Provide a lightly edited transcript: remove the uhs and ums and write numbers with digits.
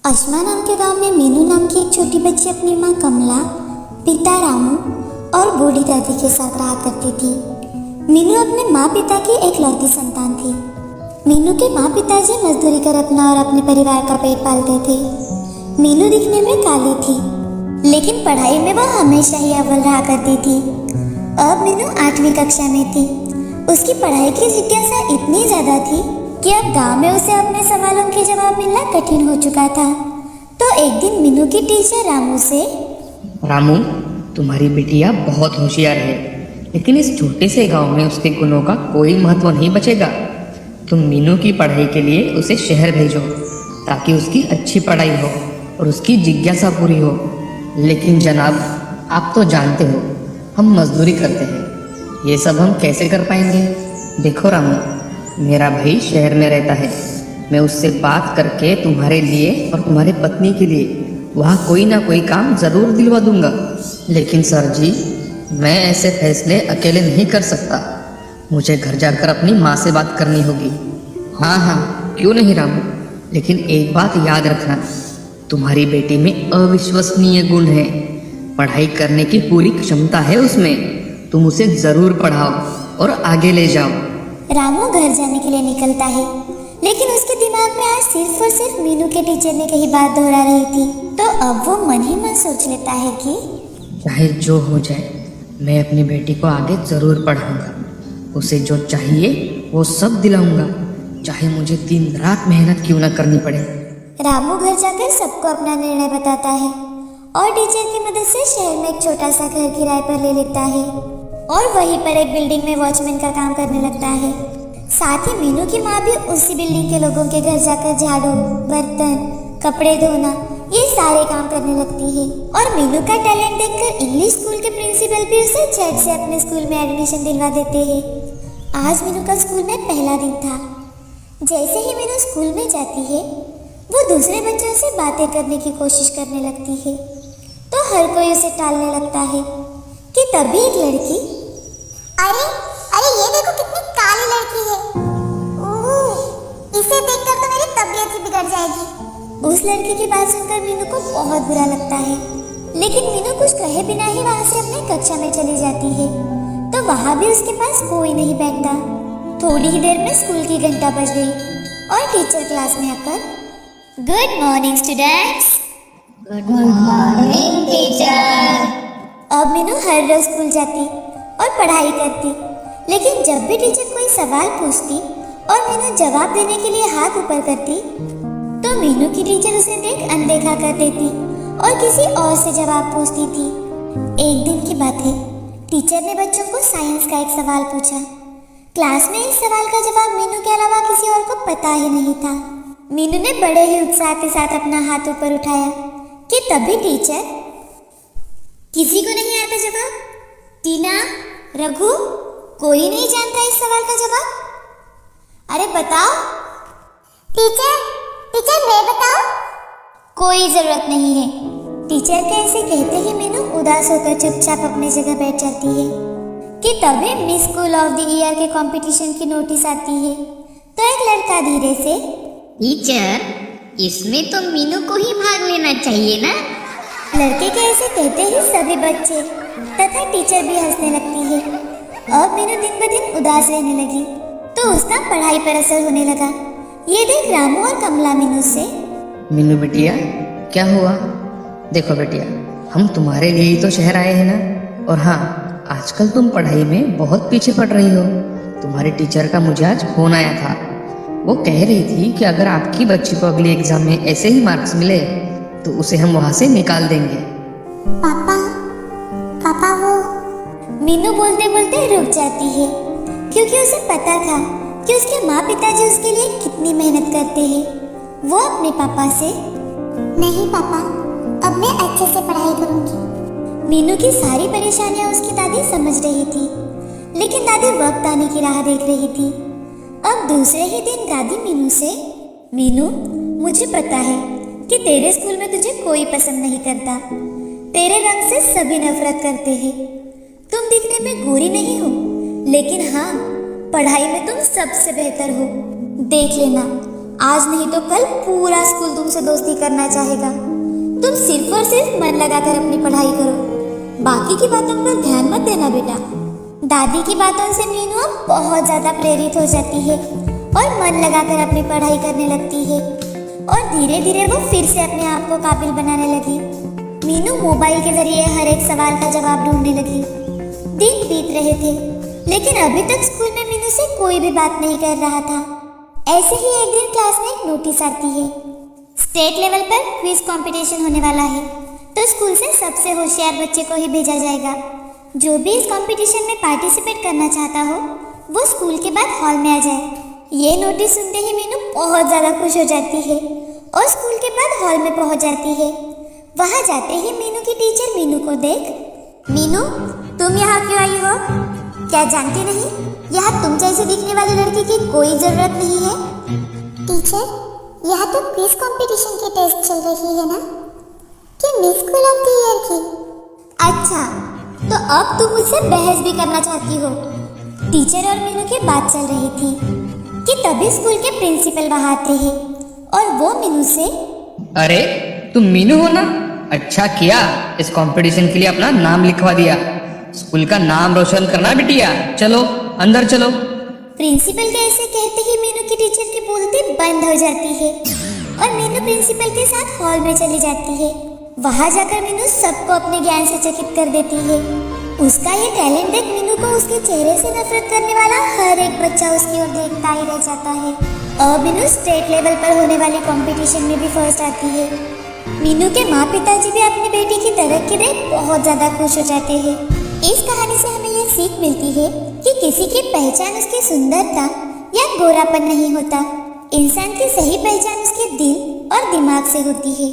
अश्मा नाम के गांव में मीनू नाम की एक छोटी बच्ची अपनी माँ कमला, पिता रामू और बूढ़ी दादी के साथ रहा करती थी। मीनू अपने माँ पिता की एकलौती संतान थी। मीनू के माँ पिताजी मजदूरी कर अपना और अपने परिवार का पेट पालते थे। मीनू दिखने में काली थी, लेकिन पढ़ाई में वह हमेशा ही अव्वल रहा करती थी। अब मीनू 8वीं कक्षा में थी। उसकी पढ़ाई की जिज्ञासा इतनी ज्यादा थी कि अब गांव में उसे अपने सवालों के जवाब मिलना कठिन हो चुका था। तो एक दिन मीनू की टीचर रामू से, रामू, तुम्हारी बिटिया बहुत होशियार है, लेकिन इस छोटे से गांव में उसके गुणों का कोई महत्व नहीं बचेगा। तुम मीनू की पढ़ाई के लिए उसे शहर भेजो ताकि उसकी अच्छी पढ़ाई हो और उसकी जिज्ञासा पूरी हो। लेकिन जनाब, आप तो जानते हो हम मजदूरी करते हैं, ये सब हम कैसे कर पाएंगे। देखो रामू, मेरा भाई शहर में रहता है। मैं उससे बात करके तुम्हारे लिए और तुम्हारी पत्नी के लिए वहाँ कोई ना कोई काम ज़रूर दिलवा दूंगा। लेकिन सर जी, मैं ऐसे फैसले अकेले नहीं कर सकता। मुझे घर जाकर अपनी माँ से बात करनी होगी। हाँ हाँ, क्यों नहीं रामू, लेकिन एक बात याद रखना, तुम्हारी बेटी में अविश्वसनीय गुण है। पढ़ाई करने की पूरी क्षमता है उसमें। तुम उसे ज़रूर पढ़ाओ और आगे ले जाओ। रामू घर जाने के लिए निकलता है, लेकिन उसके दिमाग में आज सिर्फ और सिर्फ मीनू के टीचर ने कही बात दोहरा रही थी। तो अब वो मन ही मन सोच लेता है कि चाहे जो हो जाए, मैं अपनी बेटी को आगे ज़रूर पढ़ाऊंगा। उसे जो चाहिए वो सब दिलाऊंगा, चाहे मुझे दिन रात मेहनत क्यों ना करनी पड़े। रामू घर जाकर सबको अपना निर्णय बताता है और टीचर की मदद से शहर में एक छोटा सा घर किराए पर ले लेता है और वहीं पर एक बिल्डिंग में वॉचमैन का काम करने लगता है। साथ ही मीनू की माँ भी उसी बिल्डिंग के लोगों के घर जाकर झाड़ू, बर्तन, कपड़े धोना, ये सारे काम करने लगती है। और मीनू का टैलेंट देखकर इंग्लिश स्कूल के प्रिंसिपल भी उसे झट से अपने स्कूल में एडमिशन दिलवा देते हैं। आज मीनू का स्कूल में पहला दिन था। जैसे ही मीनू स्कूल में जाती है, वो दूसरे बच्चों से बातें करने की कोशिश करने लगती है, तो हर कोई उसे टालने लगता है कि तभी एक लड़की, अरे अरे ये देखो कितनी काली लड़की है, इसे देखकर तो मेरी तबीयत ही बिगड़ जाएगी। उस लड़की की बात सुनकर मीनू को बहुत बुरा लगता है, लेकिन मीनू कुछ कहे बिना ही वहाँ से अपने कक्षा में चली जाती है। तो वहाँ भी उसके पास कोई नहीं बैठता। थोड़ी ही देर में स्कूल की घंटा बज गई और टीचर क्लास में आकर, good morning students. Good morning teacher. अब मीनू हर रोज स्कूल जाती और पढ़ाई करती, लेकिन जब भी टीचर कोई सवाल पूछती और मीनू जवाब देने के लिए हाथ ऊपर करती, तो मीनू की टीचर उसे देख अनदेखा कर देती और किसी और से जवाब पूछती थी। एक दिन की बात है, टीचर ने बच्चों को साइंस का एक सवाल पूछा। क्लास में इस सवाल का जवाब मीनू के अलावा किसी और को पता ही नहीं था। मीनू ने बड़े ही उत्साह के साथ अपना हाथ ऊपर उठाया कि तभी टीचर, किसी को नहीं आता जवाब? टीना, रघु, कोई नहीं जानता इस सवाल का जवाब? अरे बताओ। टीचर मैं बताऊं? कोई जरूरत नहीं है। टीचर के ऐसे कहते ही मीनू उदास होकर चुपचाप अपनी जगह बैठ जाती है कि तभी miss school of the year के कंपटीशन की नोटिस आती है। तो एक लड़का धीरे से, टीचर, इसमें तो मीनू को ही भाग लेना चाहिए ना। लड़के के ऐसे कहते ही सभी बच्चे तथा टीचर भी हंसने लगती है। अब मीनू दिन ब दिन उदास रहने लगी, तो उसका पढ़ाई पर असर होने लगा। ये देख रामू और कमला मीनू से, मीनू बिटिया, क्या हुआ? देखो बिटिया, हम तुम्हारे लिए ही तो शहर आए हैं ना। और हाँ, आजकल तुम पढ़ाई में बहुत पीछे पड़ रही हो। तुम्हारी टीचर का मुझे आज फोन आया था। वो कह रही थी कि अगर आपकी बच्ची को अगले एग्जाम में ऐसे ही मार्क्स मिले तो उसे हम वहाँ से निकाल देंगे। पापा वो, मीनू बोलते बोलते रुक जाती है, क्योंकि उसे पता था कि उसके माँ पिताजी उसके लिए कितनी मेहनत करते हैं। वो अपने पापा से, नहीं पापा, अब मैं अच्छे से पढ़ाई करूंगी। मीनू की सारी परेशानियां उसकी दादी समझ रही थी, लेकिन दादी वक्त आने की राह देख रही थी। अब दूसरे ही दिन दादी मीनू से, मीनू, मुझे पता है कि तेरे स्कूल में तुझे कोई पसंद नहीं करता। तेरे रंग से सभी नफरत करते हैं। तुम दिखने में गोरी नहीं हो, लेकिन हाँ, पढ़ाई में तुम सबसे बेहतर हो। देख लेना, आज नहीं तो कल पूरा स्कूल तुमसे दोस्ती करना चाहेगा। तुम सिर्फ और सिर्फ मन लगाकर अपनी पढ़ाई करो, बाकी की बातों पर ध्यान मत देना बेटा। दादी की बातों से मीनू अब बहुत ज्यादा प्रेरित हो जाती है और मन लगाकर अपनी पढ़ाई करने लगती है और धीरे धीरे वो फिर से अपने आप को काबिल बनाने लगी। मीनू मोबाइल के जरिए हर एक सवाल का जवाब ढूंढने लगी। दिन बीत रहे थे, लेकिन अभी तक स्कूल में मीनू से कोई भी बात नहीं कर रहा था। ऐसे ही एक दिन क्लास में एक नोटिस आती है, स्टेट लेवल पर क्विज कंपटीशन होने वाला है, तो स्कूल से सबसे होशियार बच्चे को ही भेजा जाएगा। जो भी इस कंपटीशन में पार्टिसिपेट करना चाहता हो वो स्कूल के बाद हॉल में आ जाए। ये नोटिस सुनते ही मीनू बहुत ज़्यादा खुश हो जाती है और स्कूल के बाद हॉल में पहुंच जाती है। वहां जाते ही मीनू की टीचर मीनू को देख, मीनू तुम यहाँ क्यों आई हो? क्या जानती नहीं यहाँ तुम जैसे दिखने वाली लड़की की कोई जरूरत नहीं है? टीचर, यहाँ तो क्विज कंपटीशन की टेस्ट चल रही है ना, कि miss school of the year की। अच्छा, तो अब तुम मुझसे बहस भी करना चाहती हो? टीचर और मीनू की बात चल रही थी कि तभी स्कूल के प्रिंसिपल वहां आते हैं और वो मीनू से, अरे तुम मीनू हो ना? अच्छा किया, इस कंपटीशन के लिए अपना नाम लिखवा दिया। स्कूल का नाम रोशन करना बिटिया। चलो अंदर चलो। प्रिंसिपल के ऐसे कहते ही मीनू की टीचर की बोलती बंद हो जाती है और मीनू प्रिंसिपल के साथ हॉल में चली जाती है। वहां जाकर मीनू सबको अपने ज्ञान से चकित कर देती है। उसका ये टैलेंट देख मीनू को उसके चेहरे से नफरत करने वाला हर एक बच्चा उसकी ओर देखता ही रह जाता है। और मीनू स्टेट लेवल पर होने वाले कंपटीशन में भी फर्स्ट आती है। मीनू के माँ पिताजी भी अपनी बेटी की तरक्की देख बहुत ज्यादा खुश हो जाते हैं। इस कहानी से हमें यह सीख मिलती है कि किसी की पहचान उसकी सुंदरता या गोरापन नहीं होता, इंसान की सही पहचान उसके दिल और दिमाग से होती है।